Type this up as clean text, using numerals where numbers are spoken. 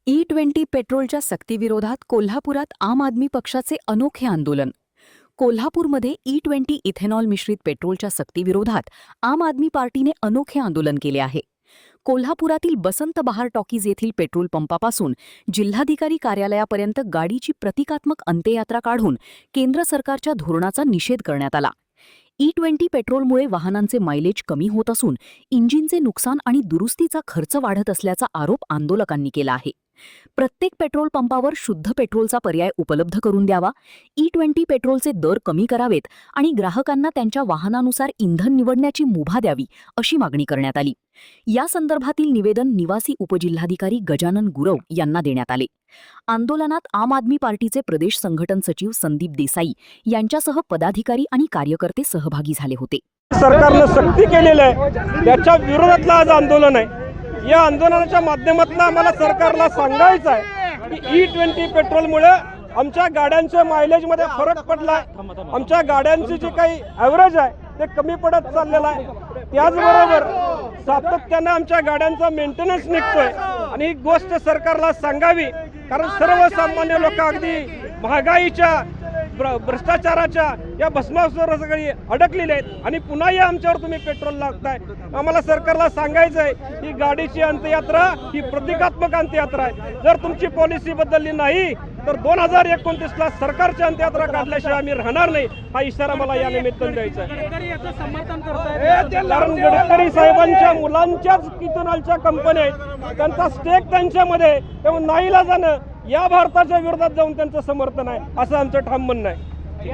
E20 पेट्रोलच्या सक्तीविरोधात कोल्हापुरात आम आदमी पक्षाचे अनोखे आंदोलन. कोल्हापूरमध्ये E20 इथेनॉल मिश्रित पेट्रोलच्या सक्तीविरोधात आम आदमी पार्टीने अनोखे आंदोलन केले आहे. कोल्हापुरातील बसंत बहार टॉकीज येथील पेट्रोल पंपापासून जिल्हाधिकारी कार्यालयापर्यंत गाडीची प्रतिकात्मक अंत्ययात्रा काढून केंद्र सरकारच्या धोरणाचा निषेध करण्यात आला. E20 पेट्रोलमुळे वाहनांचे मायलेज कमी होत असून इंजिनचे नुकसान आणि दुरुस्तीचा खर्च वाढत असल्याचा आरोप आंदोलकांनी केला आहे. प्रत्येक पेट्रोल पंपावर शुद्ध पेट्रोलचा पर्याय उपलब्ध करून द्यावा, E20 पेट्रोलचे दर कमी करावेत आणि ग्राहकांना त्यांच्या वाहनानुसार इंधन निवडण्याची मुभा द्यावी, अशी मागणी करण्यात आली. या संदर्भातील निवेदन निवासी उपजिल्हाधिकारी गजानन गुरव यांना देण्यात आले. आंदोलनात आम आदमी पार्टीचे प्रदेश संघटन सचिव संदीप देसाई यांच्यासह पदाधिकारी आणि कार्यकर्ते सहभागी झाले होते. सरकारने सक्ती केलेली आहे, त्याच्या विरोधातलं आज आंदोलन आहे. या आंदोलनाच्या माध्यमातून आम्हाला सरकारला सांगायचं आहे की E20 पेट्रोलमुळे आमच्या गाड्यांच्या मायलेजमध्ये फरक पडला, आमच्या गाड्यांची जी काही ॲव्हरेज आहे ते कमी पडत चाललेलं आहे. त्याचबरोबर सातत्यानं आमच्या गाड्यांचा मेंटेनन्स निघतोय आणि ही गोष्ट सरकारला सांगावी, कारण सर्वसामान्य लोक अगदी महागाईच्या भ्रष्टाचाराच्या या भस्मासुरावर सगळी अडकलेली आहेत आणि पुन्हा या आमच्यावर तुम्ही पेट्रोल लागताय. आम्हाला सरकारला सांगायचं आहे ही गाडीची अंत्ययात्रा ही प्रतिकात्मक अंत्ययात्रा आहे. जर तुमची पॉलिसी बदलली नाही तर 2029ला सरकारची अंत्ययात्रा काढल्याशिवाय आम्ही राहणार नाही, हा इशारा मला या निमित्तानं द्यायचा आहे. कारण गडकरी साहेबांच्या मुलांच्याच इथेनॉलच्या कंपन्या आहेत, त्यांचा स्टेक त्यांच्यामध्ये, त्यामुळे नाईलाजानं या भारताच्या विरोधात जाऊन त्यांचं समर्थन आहे, असं आमचं ठाम म्हणणं आहे.